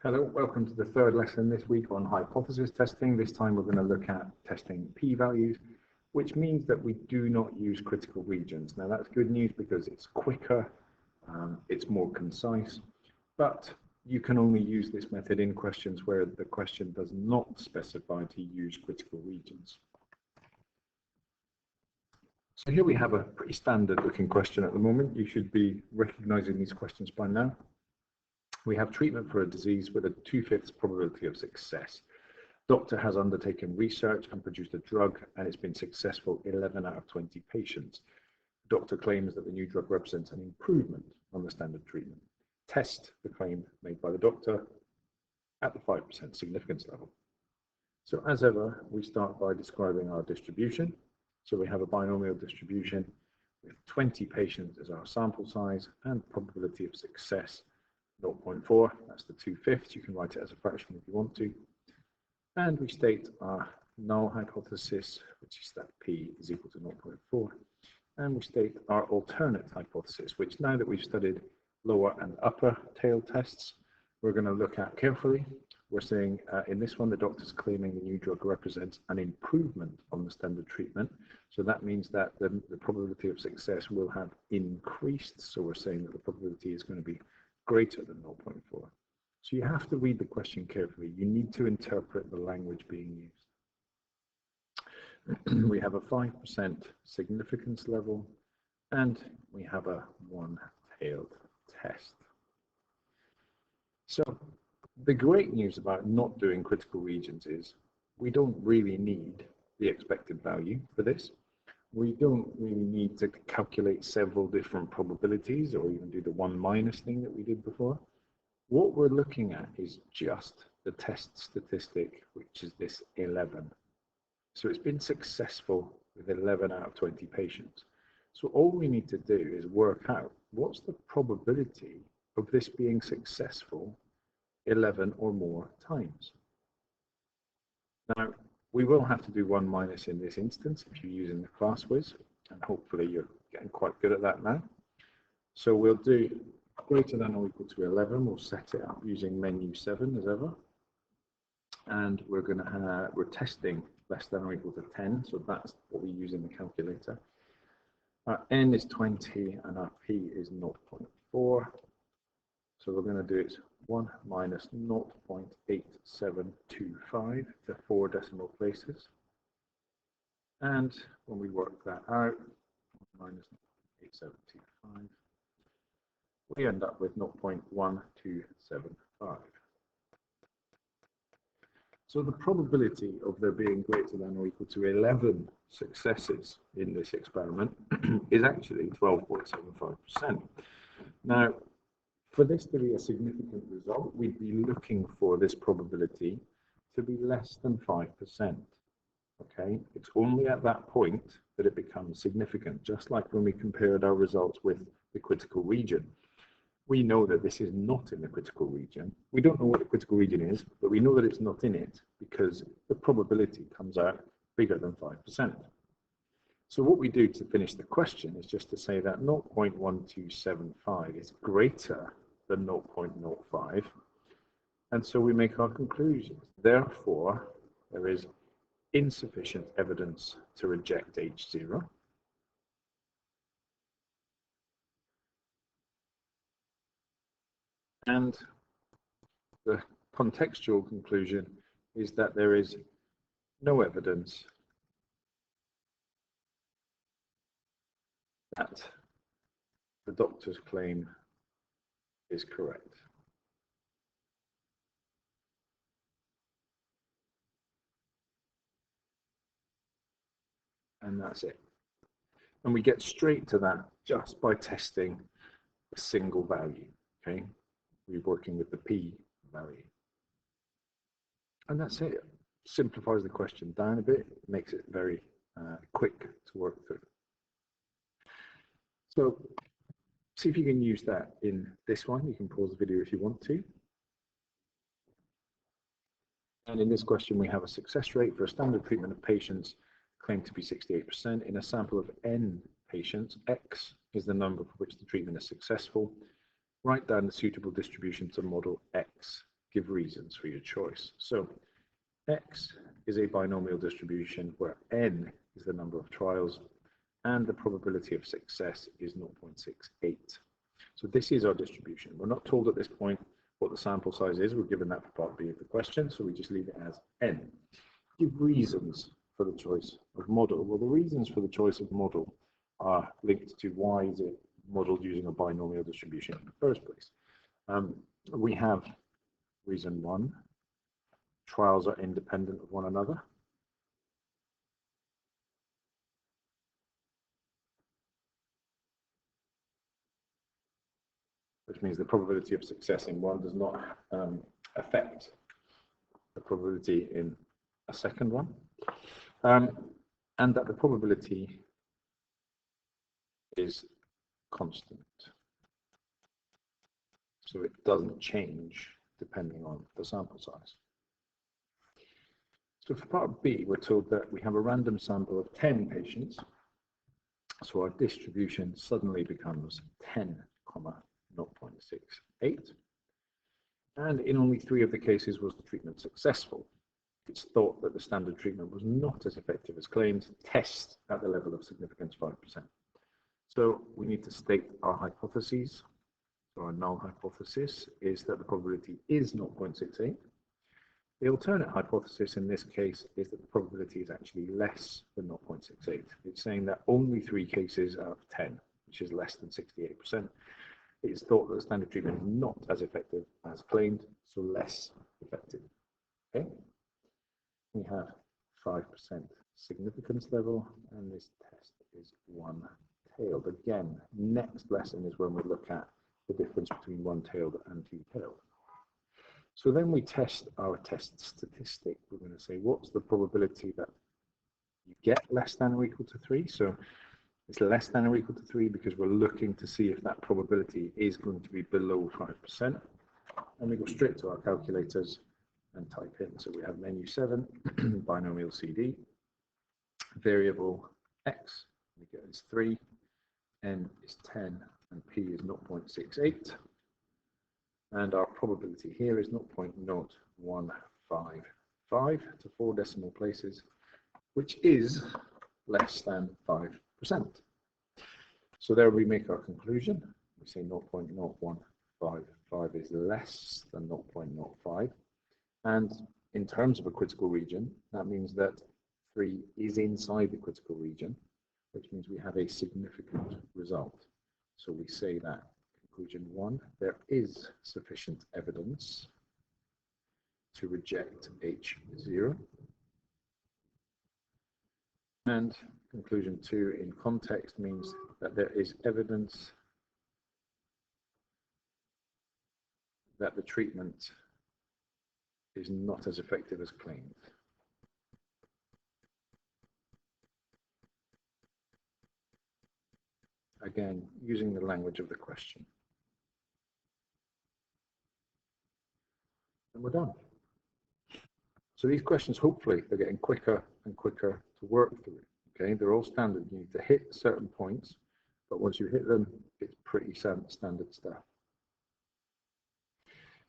Hello, welcome to the third lesson this week on hypothesis testing. This time we're going to look at testing p-values, which means that we do not use critical regions. Now that's good news because it's quicker, it's more concise, but you can only use this method in questions where the question does not specify to use critical regions. So here we have a pretty standard looking question at the moment. You should be recognizing these questions by now. We have treatment for a disease with a 2/5 probability of success. Doctor has undertaken research and produced a drug, and it's been successful 11 out of 20 patients. Doctor claims that the new drug represents an improvement on the standard treatment. Test the claim made by the doctor at the 5% significance level. So as ever, we start by describing our distribution. So we have a binomial distribution with 20 patients as our sample size and probability of success 0.4, that's the 2/5. You can write it as a fraction if you want to. And we state our null hypothesis, which is that p is equal to 0.4. And we state our alternate hypothesis, which now that we've studied lower and upper tail tests, we're going to look at carefully. We're saying in this one, the doctor's claiming the new drug represents an improvement on the standard treatment. So that means that the probability of success will have increased. So we're saying that the probability is going to be greater than 0.4. So you have to read the question carefully. You need to interpret the language being used. We have a 5% significance level, and we have a one-tailed test. So the great news about not doing critical regions is we don't really need the expected value for this. We don't really need to calculate several different probabilities or even do the 1- thing that we did before. What we're looking at is just the test statistic, which is this 11. So it's been successful with 11 out of 20 patients. So all we need to do is work out what's the probability of this being successful 11 or more times. Now, we will have to do 1- in this instance if you're using the class whiz, and hopefully you're getting quite good at that now. So we'll do greater than or equal to 11. We'll set it up using menu 7 as ever. And we're going to have, we're testing less than or equal to 10, so that's what we use in the calculator. Our n is 20 and our p is 0.4. So we're going to do it 1 minus 0.8725 to 4 decimal places. And when we work that out, minus 0.8725, we end up with 0.1275. So the probability of there being greater than or equal to 11 successes in this experiment is actually 12.75%. Now, for this to be a significant result, we'd be looking for this probability to be less than 5%. Okay, it's only at that point that it becomes significant, just like when we compared our results with the critical region. We know that this is not in the critical region. We don't know what the critical region is, but we know that it's not in it because the probability comes out bigger than 5%. So what we do to finish the question is just to say that 0.1275 is greater than 0.05, and so we make our conclusions. Therefore, there is insufficient evidence to reject H0. And the contextual conclusion is that there is no evidence that the doctor's claim is correct. And that's it. And we get straight to that just by testing a single value. Okay, we're working with the p value. And that's it. Simplifies the question down a bit, makes it very quick to work through. So see if you can use that in this one. You can pause the video if you want to. And in this question, we have a success rate for a standard treatment of patients claimed to be 68%. In a sample of n patients, x is the number for which the treatment is successful. Write down the suitable distribution to model x give reasons for your choice. So X is a binomial distribution where n is the number of trials and the probability of success is 0.68. So this is our distribution. We're not told at this point what the sample size is. We're given that for part B of the question, so we just leave it as n. Give reasons for the choice of model. Well, the reasons for the choice of model are linked to why is it modeled using a binomial distribution in the first place. We have reason 1, trials are independent of one another. Which means the probability of success in one does not affect the probability in a second one. And that the probability is constant. So it doesn't change depending on the sample size. So for part B, we're told that we have a random sample of 10 patients. So our distribution suddenly becomes 10, 0.68. And in only 3 of the cases was the treatment successful. It's thought that the standard treatment was not as effective as claimed. Test at the level of significance 5%. So we need to state our hypotheses. So our null hypothesis is that the probability is 0.68. The alternate hypothesis in this case is that the probability is actually less than 0.68. It's saying that only 3 cases out of 10, which is less than 68%. It's thought that the standard treatment is not as effective as claimed, so less effective. Okay? We have 5% significance level, and this test is one-tailed. Again, next lesson is when we look at the difference between one-tailed and two-tailed. So then we test our test statistic. We're going to say, what's the probability that you get less than or equal to 3? So it's less than or equal to 3 because we're looking to see if that probability is going to be below 5%. And we go straight to our calculators and type in. So we have menu 7, binomial CD, variable x, we get is 3, n is 10, and p is 0.68. And our probability here is 0.0155 to 4 decimal places, which is less than 5%. So there we make our conclusion. We say 0.0155 is less than 0.05. And in terms of a critical region, that means that 3 is inside the critical region, which means we have a significant result. So we say that conclusion 1, there is sufficient evidence to reject H0. And conclusion 2 in context means that there is evidence that the treatment is not as effective as claimed. Again, using the language of the question. And we're done. So these questions, hopefully, they're getting quicker and quicker to work through. Okay, they're all standard. You need to hit certain points, but once you hit them, it's pretty standard stuff.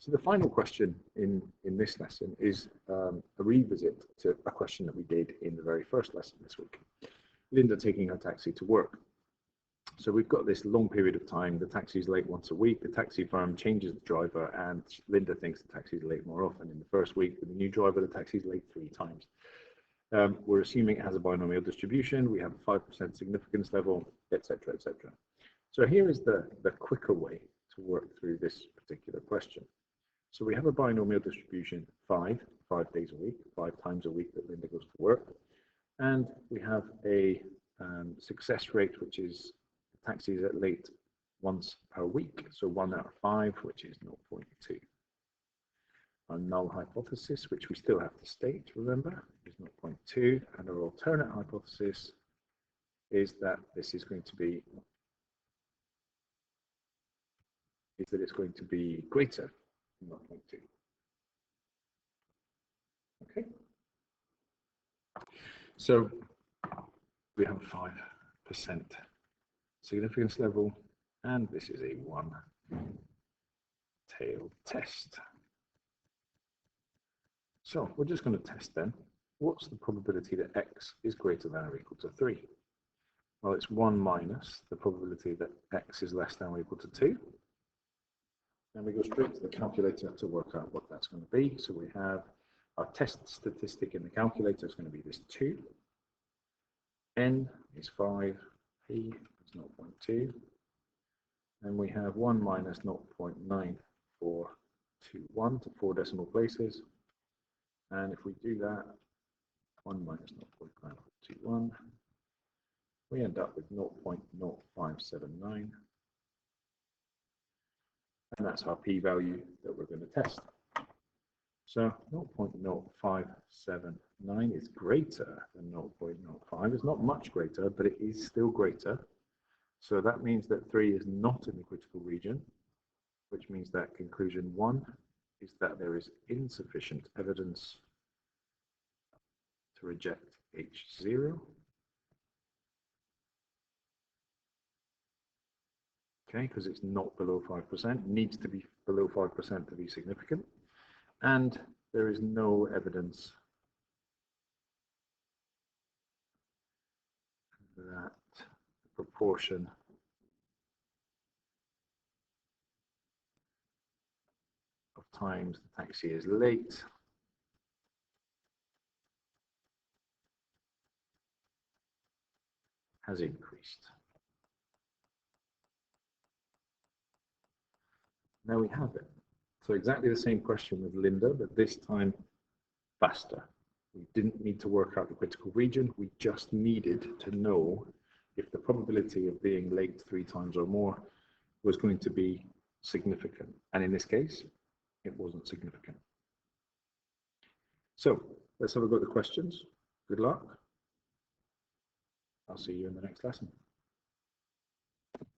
So the final question in this lesson is a revisit to a question that we did in the very first lesson this week. Linda taking her taxi to work. So we've got this long period of time. The taxi's late once a week. The taxi firm changes the driver, and Linda thinks the taxi's late more often. In the first week with the new driver, the taxi's late 3 times. We're assuming it has a binomial distribution. We have a 5% significance level, etc., etc. So here is the quicker way to work through this particular question. So we have a binomial distribution 5 days a week, 5 times a week that Linda goes to work. And we have a success rate, which is taxis at late once per week. So 1 out of 5, which is 0.2. Our null hypothesis, which we still have to state, remember, is 0.2. And our alternate hypothesis is that this is going to be, it's going to be greater than 0.2. Okay. So we have 5% significance level, and this is a one-tailed test. So we're just going to test then. What's the probability that x is greater than or equal to 3? Well, it's 1 minus the probability that x is less than or equal to 2. And we go straight to the calculator to work out what that's going to be. So we have our test statistic in the calculator is going to be this 2. N is 5, P is 0.2. And we have 1 minus 0.9421 to 4 decimal places. And if we do that, 1 minus 0.921, we end up with 0.0579. And that's our p-value that we're going to test. So 0.0579 is greater than 0.05. It's not much greater, but it is still greater. So that means that 3 is not in the critical region, which means that conclusion 1 is that there is insufficient evidence to reject H0. Okay, because it's not below 5%, needs to be below 5% to be significant. And there is no evidence that the proportion of times the taxi is late has increased. Now we have it. So exactly the same question with Linda, but this time faster. We didn't need to work out the critical region. We just needed to know if the probability of being late 3 times or more was going to be significant. And in this case, it wasn't significant. So let's have a go at the questions. Good luck. I'll see you in the next lesson.